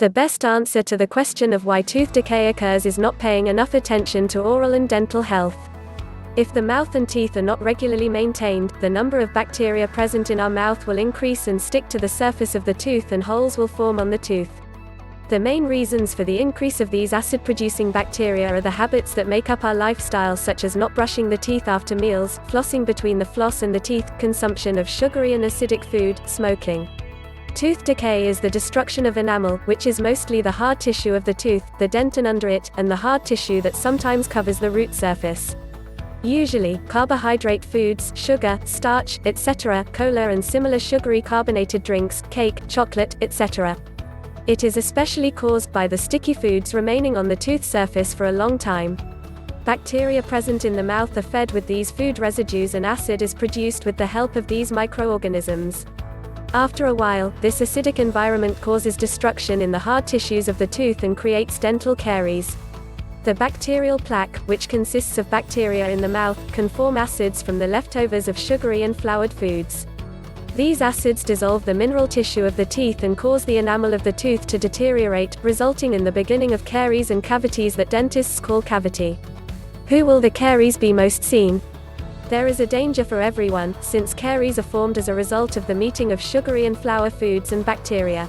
The best answer to the question of why tooth decay occurs is not paying enough attention to oral and dental health. If the mouth and teeth are not regularly maintained, the number of bacteria present in our mouth will increase and stick to the surface of the tooth, and holes will form on the tooth. The main reasons for the increase of these acid-producing bacteria are the habits that make up our lifestyle, such as not brushing the teeth after meals, flossing between the floss and the teeth, consumption of sugary and acidic food, smoking. Tooth decay is the destruction of enamel, which is mostly the hard tissue of the tooth, the dentin under it, and the hard tissue that sometimes covers the root surface. Usually, carbohydrate foods, sugar, starch, etc., cola and similar sugary carbonated drinks, cake, chocolate, etc. It is especially caused by the sticky foods remaining on the tooth surface for a long time. Bacteria present in the mouth are fed with these food residues, and acid is produced with the help of these microorganisms. After a while, this acidic environment causes destruction in the hard tissues of the tooth and creates dental caries. The bacterial plaque, which consists of bacteria in the mouth, can form acids from the leftovers of sugary and floured foods. These acids dissolve the mineral tissue of the teeth and cause the enamel of the tooth to deteriorate, resulting in the beginning of caries and cavities that dentists call cavity. Who will the caries be most seen? There is a danger for everyone, since caries are formed as a result of the meeting of sugary and flour foods and bacteria.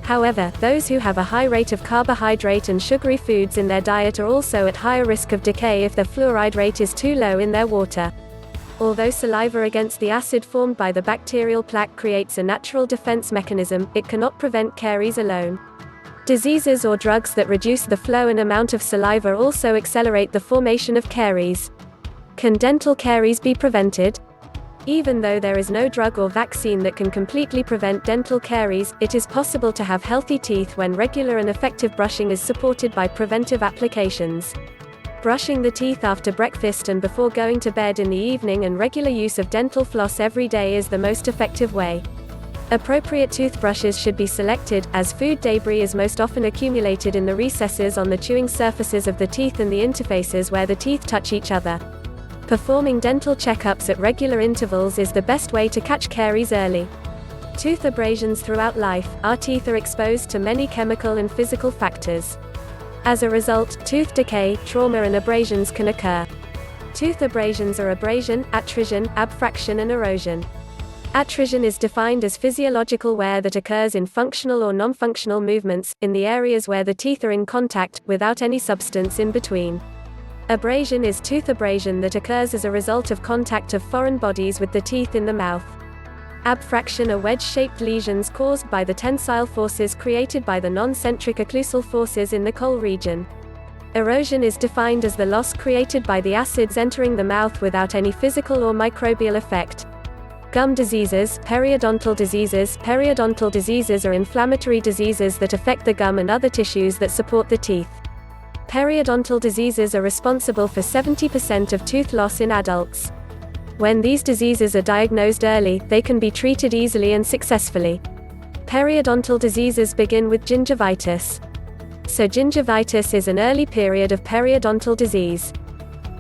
However, those who have a high rate of carbohydrate and sugary foods in their diet are also at higher risk of decay if their fluoride rate is too low in their water. Although saliva against the acid formed by the bacterial plaque creates a natural defense mechanism, it cannot prevent caries alone. Diseases or drugs that reduce the flow and amount of saliva also accelerate the formation of caries. Can dental caries be prevented? Even though there is no drug or vaccine that can completely prevent dental caries, it is possible to have healthy teeth when regular and effective brushing is supported by preventive applications. Brushing the teeth after breakfast and before going to bed in the evening, and regular use of dental floss every day is the most effective way. Appropriate toothbrushes should be selected, as food debris is most often accumulated in the recesses on the chewing surfaces of the teeth and the interfaces where the teeth touch each other. Performing dental checkups at regular intervals is the best way to catch caries early. Tooth abrasions. Throughout life, our teeth are exposed to many chemical and physical factors. As a result, tooth decay, trauma and abrasions can occur. Tooth abrasions are abrasion, attrition, abfraction and erosion. Attrition is defined as physiological wear that occurs in functional or non-functional movements, in the areas where the teeth are in contact, without any substance in between. Abrasion is tooth abrasion that occurs as a result of contact of foreign bodies with the teeth in the mouth. Abfraction are wedge-shaped lesions caused by the tensile forces created by the non-centric occlusal forces in the coal region. Erosion is defined as the loss created by the acids entering the mouth without any physical or microbial effect. Gum diseases. Periodontal diseases. Periodontal diseases are inflammatory diseases that affect the gum and other tissues that support the teeth. Periodontal diseases are responsible for 70% of tooth loss in adults. When these diseases are diagnosed early, they can be treated easily and successfully. Periodontal diseases begin with gingivitis. So gingivitis is an early period of periodontal disease.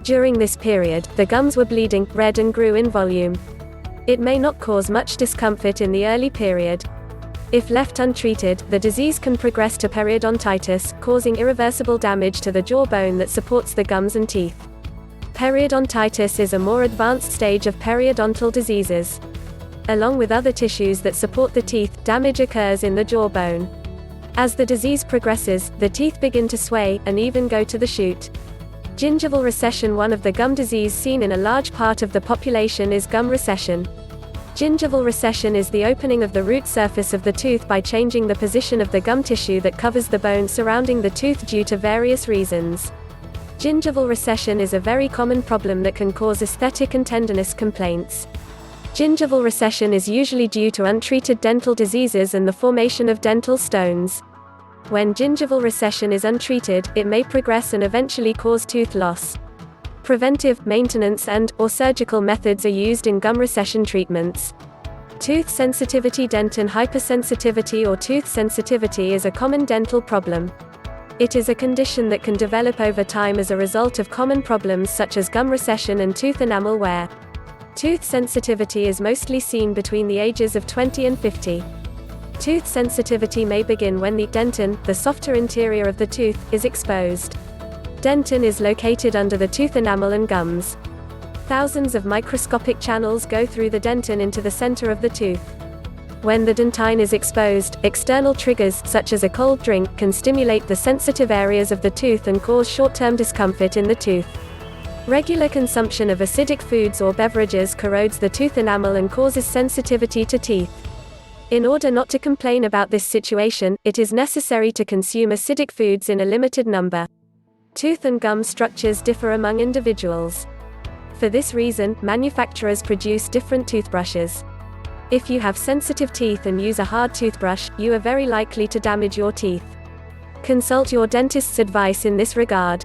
During this period, the gums were bleeding, red and grew in volume. It may not cause much discomfort in the early period. If left untreated, the disease can progress to periodontitis, causing irreversible damage to the jawbone that supports the gums and teeth. Periodontitis is a more advanced stage of periodontal diseases. Along with other tissues that support the teeth, damage occurs in the jawbone. As the disease progresses, the teeth begin to sway, and even go to the shoot. Gingival recession. One of the gum disease seen in a large part of the population is gum recession. Gingival recession is the opening of the root surface of the tooth by changing the position of the gum tissue that covers the bone surrounding the tooth due to various reasons. Gingival recession is a very common problem that can cause aesthetic and tenderness complaints. Gingival recession is usually due to untreated dental diseases and the formation of dental stones. When gingival recession is untreated, it may progress and eventually cause tooth loss. Preventive, maintenance and/or surgical methods are used in gum recession treatments. Tooth sensitivity. Dentin hypersensitivity or tooth sensitivity is a common dental problem. It is a condition that can develop over time as a result of common problems such as gum recession and tooth enamel wear. Tooth sensitivity is mostly seen between the ages of 20 and 50. Tooth sensitivity may begin when the dentin, the softer interior of the tooth, is exposed. Dentin is located under the tooth enamel and gums. Thousands of microscopic channels go through the dentin into the center of the tooth. When the dentine is exposed, external triggers, such as a cold drink, can stimulate the sensitive areas of the tooth and cause short-term discomfort in the tooth. Regular consumption of acidic foods or beverages corrodes the tooth enamel and causes sensitivity to teeth. In order not to complain about this situation, it is necessary to consume acidic foods in a limited number. Tooth and gum structures differ among individuals. For this reason, manufacturers produce different toothbrushes. If you have sensitive teeth and use a hard toothbrush, you are very likely to damage your teeth. Consult your dentist's advice in this regard.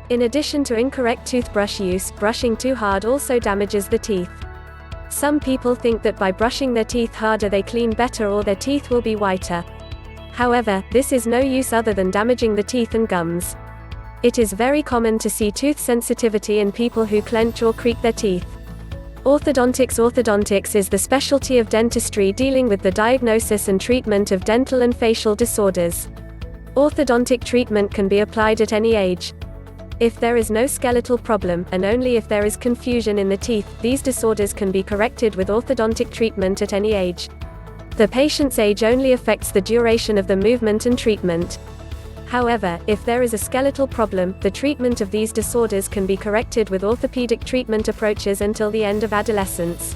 In addition to incorrect toothbrush use, brushing too hard also damages the teeth. Some people think that by brushing their teeth harder they clean better or their teeth will be whiter. However, this is no use other than damaging the teeth and gums. It is very common to see tooth sensitivity in people who clench or creak their teeth. Orthodontics is the specialty of dentistry dealing with the diagnosis and treatment of dental and facial disorders. Orthodontic treatment can be applied at any age. If there is no skeletal problem, and only if there is confusion in the teeth, these disorders can be corrected with orthodontic treatment at any age. The patient's age only affects the duration of the movement and treatment. However, if there is a skeletal problem, the treatment of these disorders can be corrected with orthopedic treatment approaches until the end of adolescence.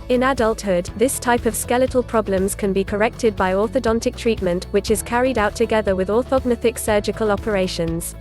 In adulthood, this type of skeletal problems can be corrected by orthodontic treatment, which is carried out together with orthognathic surgical operations.